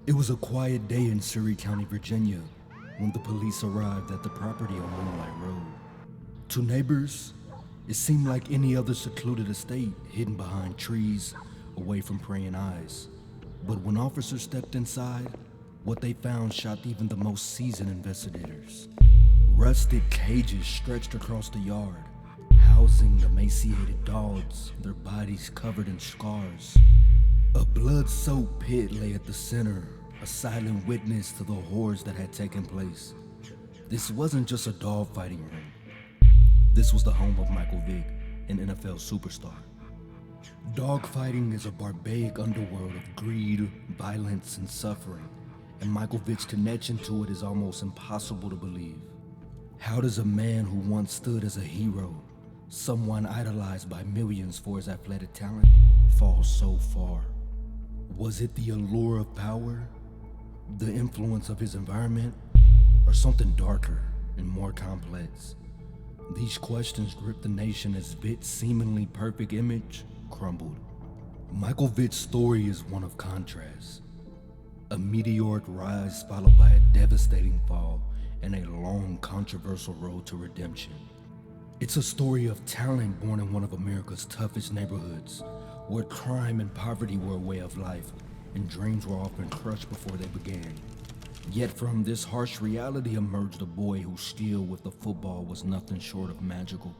It was a quiet day in Surrey County, Virginia, when the police arrived at the property on Moonlight Road. To neighbors, it seemed like any other secluded estate hidden behind trees, away from prying eyes. But when officers stepped inside, what they found shocked even the most seasoned investigators. Rusted cages stretched across the yard, housing emaciated dogs, their bodies covered in scars. A blood-soaked pit lay at the center, a silent witness to the horrors that had taken place. This wasn't just a dogfighting ring. This was the home of Michael Vick, an NFL superstar. Dogfighting is a barbaric underworld of greed, violence, and suffering, and Michael Vick's connection to it is almost impossible to believe. How does a man who once stood as a hero, someone idolized by millions for his athletic talent, fall so far? Was it the allure of power, the influence of his environment, or something darker and more complex? These questions gripped the nation as Vick's seemingly perfect image crumbled. Michael Vick's story is one of contrast. A meteoric rise followed by a devastating fall and a long, controversial road to redemption. It's a story of talent born in one of America's toughest neighborhoods, where crime and poverty were a way of life, and dreams were often crushed before they began. Yet from this harsh reality emerged a boy whose skill with the football was nothing short of magical.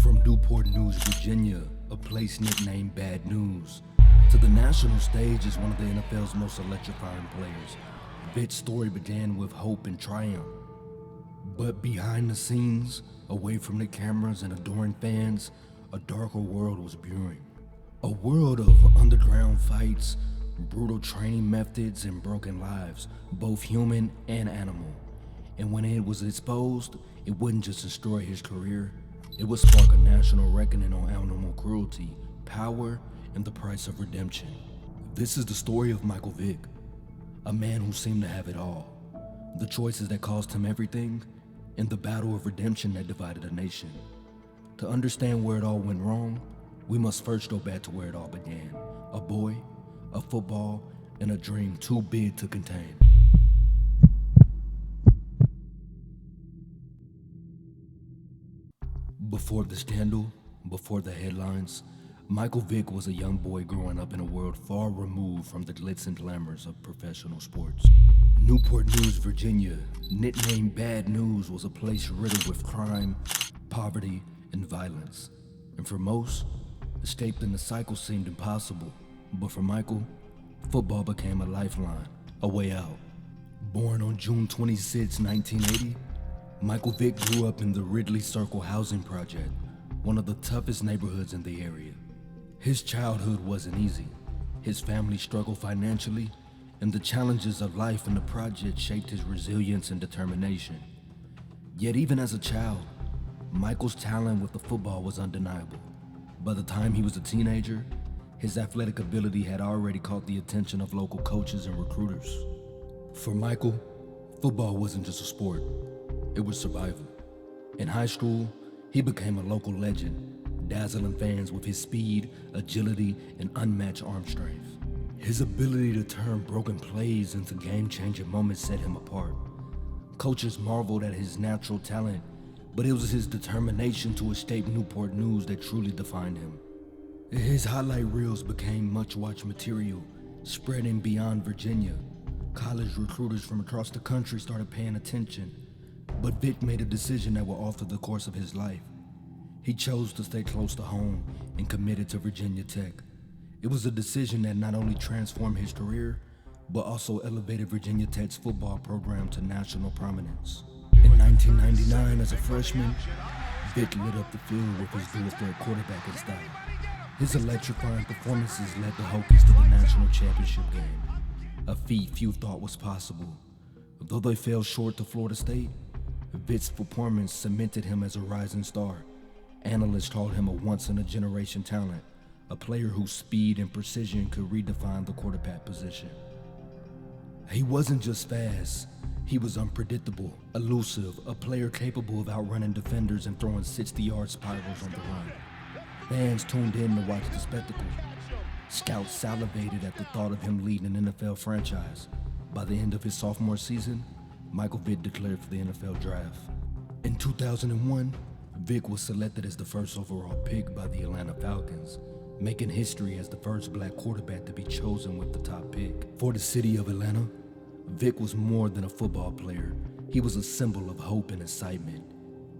From Newport News, Virginia, a place nicknamed Bad News, to the national stage as one of the NFL's most electrifying players, Vick's story began with hope and triumph. But behind the scenes, away from the cameras and adoring fans, a darker world was brewing. A world of underground fights, brutal training methods, and broken lives, both human and animal. And when it was exposed, it wouldn't just destroy his career, it would spark a national reckoning on animal cruelty, power, and the price of redemption. This is the story of Michael Vick, a man who seemed to have it all, the choices that cost him everything, and the battle of redemption that divided a nation. To understand where it all went wrong, we must first go back to where it all began. A boy, a football, and a dream too big to contain. Before the scandal, before the headlines, Michael Vick was a young boy growing up in a world far removed from the glitz and glamours of professional sports. Newport News, Virginia, nicknamed Bad News, was a place riddled with crime, poverty, and violence. And for most, escaping the cycle seemed impossible. But for Michael, football became a lifeline, a way out. Born on June 26, 1980, Michael Vick grew up in the Ridley Circle housing project, one of the toughest neighborhoods in the area. His childhood wasn't easy. His family struggled financially, and the challenges of life in the project shaped his resilience and determination. Yet even as a child, Michael's talent with the football was undeniable. By the time he was a teenager, his athletic ability had already caught the attention of local coaches and recruiters. For Michael, football wasn't just a sport, it was survival. In high school, he became a local legend, dazzling fans with his speed, agility, and unmatched arm strength. His ability to turn broken plays into game-changing moments set him apart. Coaches marveled at his natural talent, but it was his determination to escape Newport News that truly defined him. His highlight reels became much-watched material, spreading beyond Virginia. College recruiters from across the country started paying attention, but Vick made a decision that would alter the course of his life. He chose to stay close to home and committed to Virginia Tech. It was a decision that not only transformed his career, but also elevated Virginia Tech's football program to national prominence. In 1999, as a freshman, Vick lit up the field with his dual-threat quarterbacking style. His electrifying performances led the Hokies to the national championship game, a feat few thought was possible. Though they fell short to Florida State, Vick's performance cemented him as a rising star. Analysts called him a once-in-a-generation talent, a player whose speed and precision could redefine the quarterback position. He wasn't just fast, he was unpredictable, elusive, a player capable of outrunning defenders and throwing 60-yard spirals on the run. Fans tuned in to watch the spectacle. Scouts salivated at the thought of him leading an NFL franchise. By the end of his sophomore season, Michael Vick declared for the NFL draft. In 2001, Vick was selected as the first overall pick by the Atlanta Falcons, making history as the first black quarterback to be chosen with the top pick. For the city of Atlanta, Vick was more than a football player. He was a symbol of hope and excitement.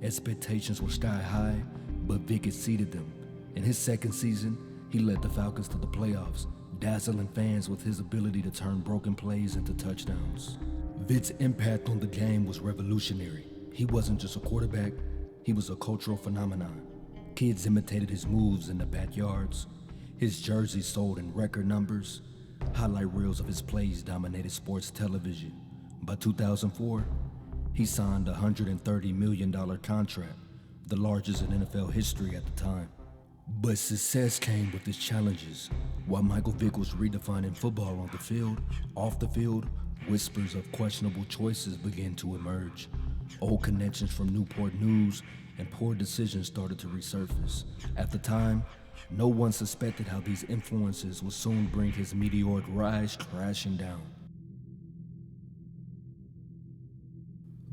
Expectations were sky high, but Vick exceeded them. In his second season, he led the Falcons to the playoffs, dazzling fans with his ability to turn broken plays into touchdowns. Vick's impact on the game was revolutionary. He wasn't just a quarterback, he was a cultural phenomenon. Kids imitated his moves in the backyards. His jersey sold in record numbers. Highlight reels of his plays dominated sports television. By 2004, he signed a $130 million contract, the largest in NFL history at the time. But success came with its challenges. While Michael Vick was redefining football on the field, off the field, whispers of questionable choices began to emerge. Old connections from Newport News and poor decisions started to resurface. At the time, no one suspected how these influences would soon bring his meteoric rise crashing down.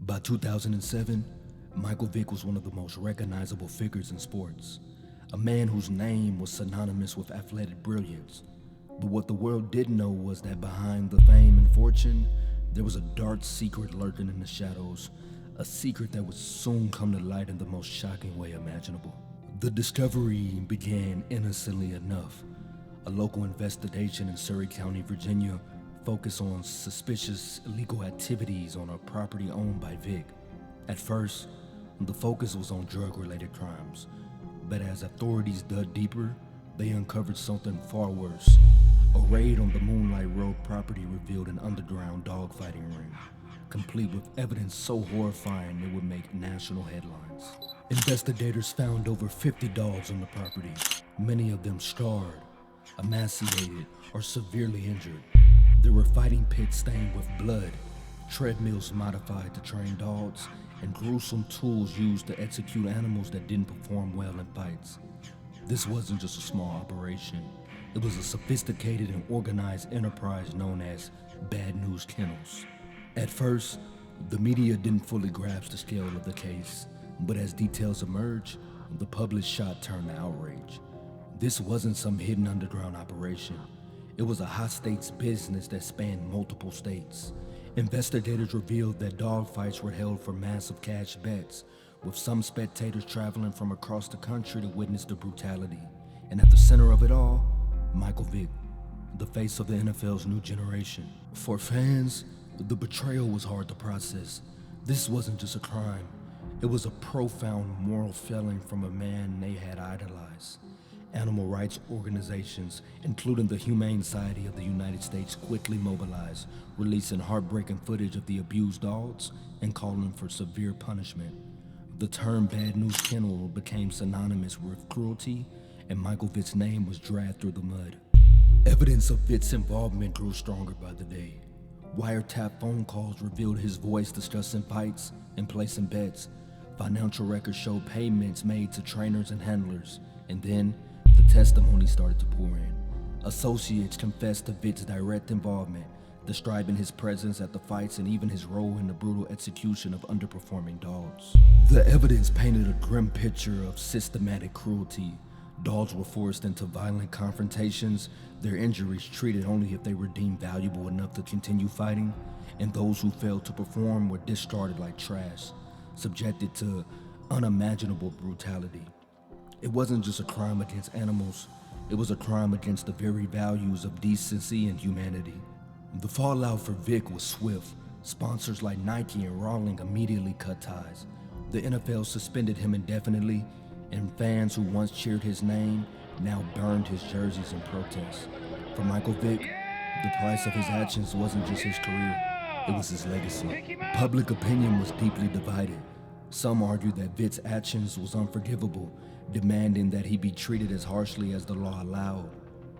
By 2007, Michael Vick was one of the most recognizable figures in sports, a man whose name was synonymous with athletic brilliance. But what the world didn't know was that behind the fame and fortune, there was a dark secret lurking in the shadows, a secret that would soon come to light in the most shocking way imaginable. The discovery began innocently enough. A local investigation in Surry County, Virginia, focused on suspicious illegal activities on a property owned by Vick. At first, the focus was on drug-related crimes, but as authorities dug deeper, they uncovered something far worse. A raid on the Moonlight Road property revealed an underground dogfighting ring, complete with evidence so horrifying it would make national headlines. Investigators found over 50 dogs on the property, many of them scarred, emaciated, or severely injured. There were fighting pits stained with blood, treadmills modified to train dogs, and gruesome tools used to execute animals that didn't perform well in fights. This wasn't just a small operation. It was a sophisticated and organized enterprise known as Bad News Kennels. At first, the media didn't fully grasp the scale of the case, but as details emerged, the public shot turned to outrage. This wasn't some hidden underground operation. It was a high-stakes business that spanned multiple states. Investigators revealed that dogfights were held for massive cash bets, with some spectators traveling from across the country to witness the brutality. And at the center of it all, Michael Vick, the face of the NFL's new generation. For fans, the betrayal was hard to process. This wasn't just a crime. It was a profound moral failing from a man they had idolized. Animal rights organizations, including the Humane Society of the United States, quickly mobilized, releasing heartbreaking footage of the abused dogs and calling for severe punishment. The term Bad News Kennel became synonymous with cruelty, and Michael Vick's name was dragged through the mud. Evidence of Vick's involvement grew stronger by the day. Wiretap phone calls revealed his voice discussing fights and placing bets. Financial records showed payments made to trainers and handlers, and then the testimony started to pour in. Associates confessed to Vick's direct involvement, describing his presence at the fights and even his role in the brutal execution of underperforming dogs. The evidence painted a grim picture of systematic cruelty. Dogs were forced into violent confrontations, their injuries treated only if they were deemed valuable enough to continue fighting, and those who failed to perform were discarded like trash, subjected to unimaginable brutality. It wasn't just a crime against animals, it was a crime against the very values of decency and humanity. The fallout for Vick was swift. Sponsors like Nike and Rawling immediately cut ties. The NFL suspended him indefinitely, and fans who once cheered his name now burned his jerseys in protest. For Michael Vick, the price of his actions wasn't just his career, it was his legacy. Public opinion was deeply divided. Some argued that Vick's actions was unforgivable, demanding that he be treated as harshly as the law allowed.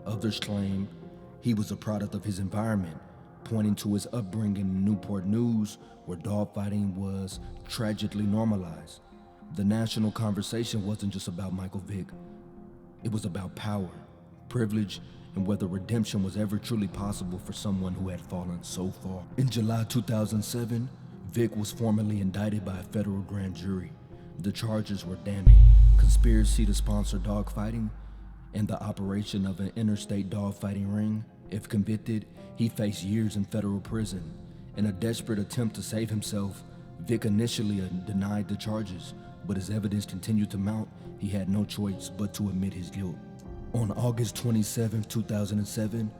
Others claimed he was a product of his environment, pointing to his upbringing in Newport News, where dogfighting was tragically normalized. The national conversation wasn't just about Michael Vick. It was about power, privilege, and whether redemption was ever truly possible for someone who had fallen so far. In July 2007, Vick was formally indicted by a federal grand jury. The charges were damning: conspiracy to sponsor dogfighting and the operation of an interstate dogfighting ring. If convicted, he faced years in federal prison. In a desperate attempt to save himself, Vick initially denied the charges, but as evidence continued to mount, he had no choice but to admit his guilt. On August 27, 2007,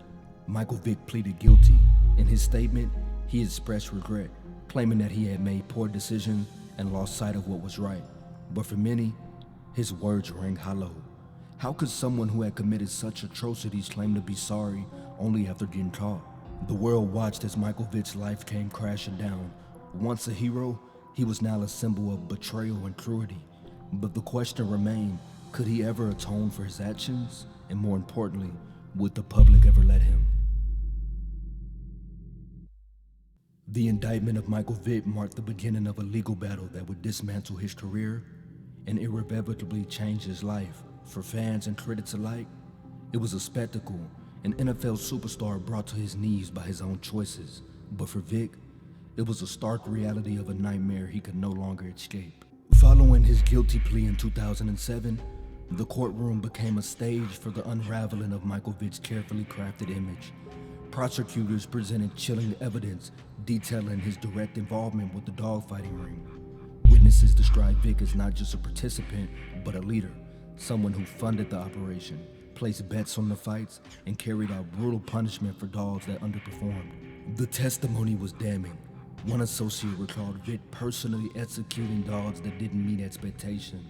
Michael Vick pleaded guilty. In his statement, he expressed regret, claiming that he had made poor decisions and lost sight of what was right. But for many, his words rang hollow. How could someone who had committed such atrocities claim to be sorry only after getting caught? The world watched as Michael Vick's life came crashing down. Once a hero, he was now a symbol of betrayal and cruelty. But the question remained, could he ever atone for his actions? And more importantly, would the public ever let him? The indictment of Michael Vick marked the beginning of a legal battle that would dismantle his career and irrevocably change his life. For fans and critics alike, it was a spectacle, an NFL superstar brought to his knees by his own choices. But for Vick, it was a stark reality of a nightmare he could no longer escape. Following his guilty plea in 2007, the courtroom became a stage for the unraveling of Michael Vick's carefully crafted image. Prosecutors presented chilling evidence detailing his direct involvement with the dogfighting ring. Witnesses described Vick as not just a participant, but a leader, someone who funded the operation, placed bets on the fights, and carried out brutal punishment for dogs that underperformed. The testimony was damning. One associate recalled Vick personally executing dogs that didn't meet expectation.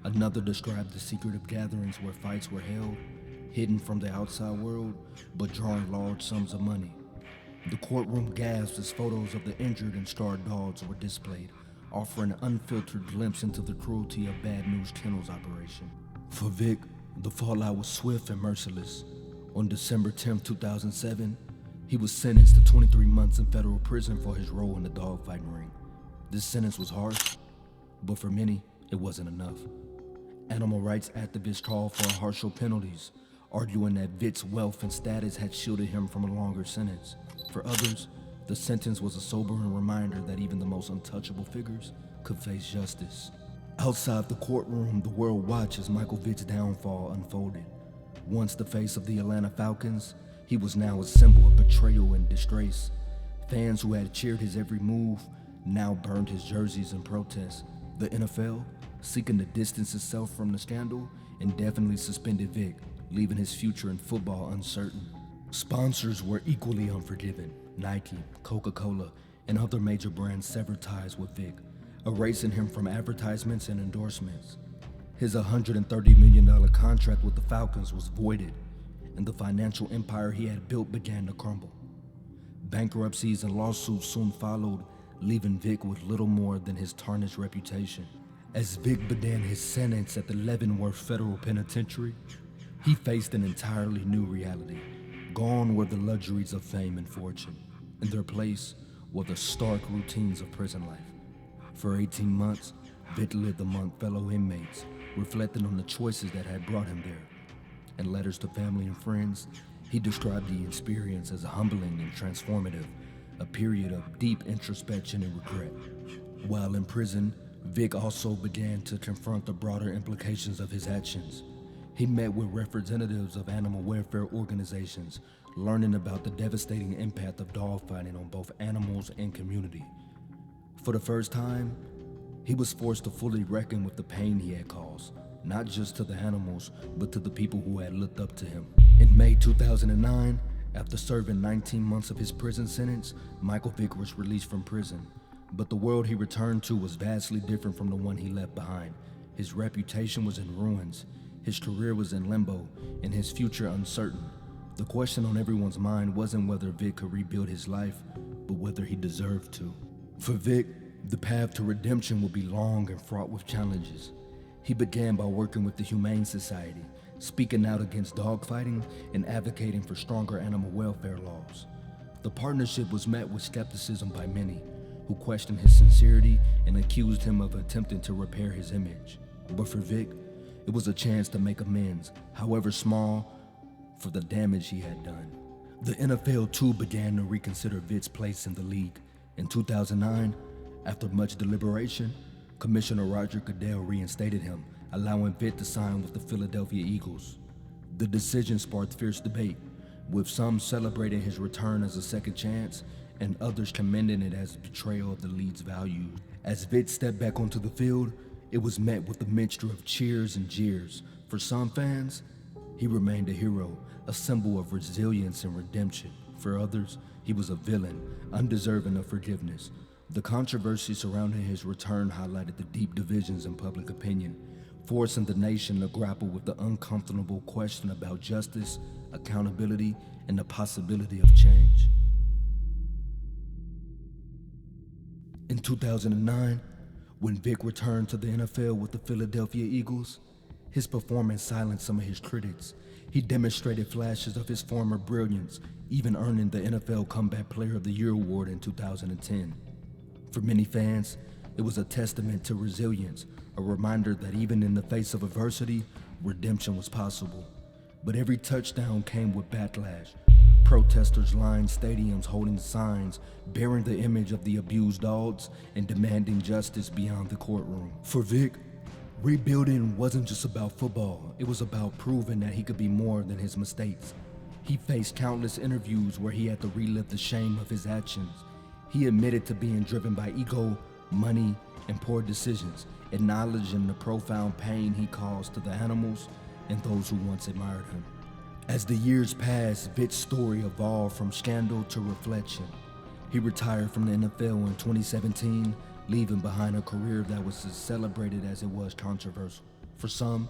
Another described the secretive gatherings where fights were held, hidden from the outside world, but drawing large sums of money. The courtroom gasped as photos of the injured and scarred dogs were displayed, offering an unfiltered glimpse into the cruelty of Bad News Kennel's operation. For Vick, the fallout was swift and merciless. On December 10, 2007, he was sentenced to 23 months in federal prison for his role in the dogfighting ring. This sentence was harsh, but for many, it wasn't enough. Animal rights activists called for harsher penalties, arguing that Vick's wealth and status had shielded him from a longer sentence. For others, the sentence was a sobering reminder that even the most untouchable figures could face justice. Outside the courtroom, the world watched as Michael Vick's downfall unfolded. Once the face of the Atlanta Falcons, he was now a symbol of betrayal and disgrace. Fans who had cheered his every move now burned his jerseys in protest. The NFL, seeking to distance itself from the scandal, indefinitely suspended Vick, leaving his future in football uncertain. Sponsors were equally unforgiving. Nike, Coca-Cola, and other major brands severed ties with Vick, erasing him from advertisements and endorsements. His $130 million contract with the Falcons was voided, and the financial empire he had built began to crumble. Bankruptcies and lawsuits soon followed, leaving Vick with little more than his tarnished reputation. As Vick began his sentence at the Leavenworth Federal Penitentiary, he faced an entirely new reality. Gone were the luxuries of fame and fortune. In their place were the stark routines of prison life. For 18 months, Vick lived among fellow inmates, reflecting on the choices that had brought him there. In letters to family and friends, he described the experience as humbling and transformative, a period of deep introspection and regret. While in prison, Vick also began to confront the broader implications of his actions. He met with representatives of animal welfare organizations, learning about the devastating impact of dogfighting on both animals and community. For the first time, he was forced to fully reckon with the pain he had caused, not just to the animals, but to the people who had looked up to him. In May 2009, after serving 19 months of his prison sentence, Michael Vick was released from prison. But the world he returned to was vastly different from the one he left behind. His reputation was in ruins, his career was in limbo, and his future uncertain. The question on everyone's mind wasn't whether Vick could rebuild his life, but whether he deserved to. For Vick, the path to redemption would be long and fraught with challenges. He began by working with the Humane Society, speaking out against dogfighting and advocating for stronger animal welfare laws. The partnership was met with skepticism by many, who questioned his sincerity and accused him of attempting to repair his image. But for Vick, it was a chance to make amends, however small, for the damage he had done. The NFL too began to reconsider Vick's place in the league. In 2009, after much deliberation, Commissioner Roger Goodell reinstated him, allowing Vick to sign with the Philadelphia Eagles. The decision sparked fierce debate, with some celebrating his return as a second chance and others commending it as a betrayal of the league's values. As Vick stepped back onto the field, it was met with a mixture of cheers and jeers. For some fans, he remained a hero, a symbol of resilience and redemption. For others, he was a villain, undeserving of forgiveness. The controversy surrounding his return highlighted the deep divisions in public opinion, forcing the nation to grapple with the uncomfortable question about justice, accountability, and the possibility of change. In 2009, when Vick returned to the NFL with the Philadelphia Eagles, his performance silenced some of his critics. He demonstrated flashes of his former brilliance, even earning the NFL Comeback Player of the Year award in 2010. For many fans, it was a testament to resilience, a reminder that even in the face of adversity, redemption was possible. But every touchdown came with backlash. Protesters lined stadiums holding signs bearing the image of the abused dogs and demanding justice beyond the courtroom. For Vick, rebuilding wasn't just about football, it was about proving that he could be more than his mistakes. He faced countless interviews where he had to relive the shame of his actions. He admitted to being driven by ego, money, and poor decisions, acknowledging the profound pain he caused to the animals and those who once admired him. As the years passed, Vick's story evolved from scandal to reflection. He retired from the NFL in 2017, leaving behind a career that was as celebrated as it was controversial. For some,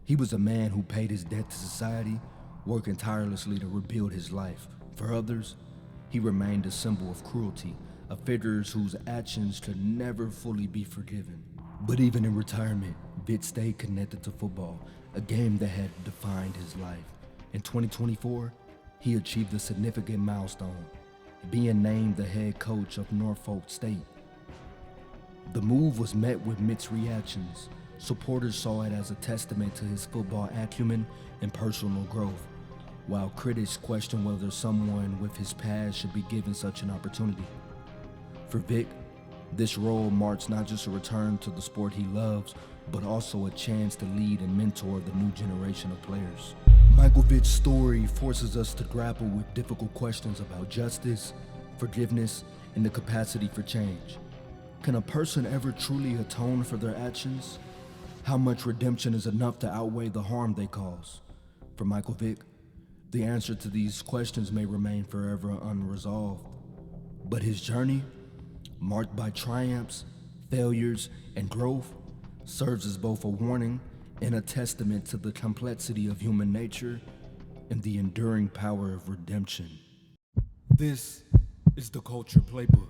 he was a man who paid his debt to society, working tirelessly to rebuild his life. For others, he remained a symbol of cruelty, a figure whose actions could never fully be forgiven. But even in retirement, Vick stayed connected to football, a game that had defined his life. In 2024, he achieved a significant milestone, being named the head coach of Norfolk State. The move was met with mixed reactions. Supporters saw it as a testament to his football acumen and personal growth, while critics questioned whether someone with his past should be given such an opportunity. For Vick, this role marks not just a return to the sport he loves, but also a chance to lead and mentor the new generation of players. Michael Vick's story forces us to grapple with difficult questions about justice, forgiveness, and the capacity for change. Can a person ever truly atone for their actions? How much redemption is enough to outweigh the harm they cause? For Michael Vick, the answer to these questions may remain forever unresolved. But his journey, marked by triumphs, failures, and growth, serves as both a warning and a testament to the complexity of human nature and the enduring power of redemption. This is the Culture Playbook.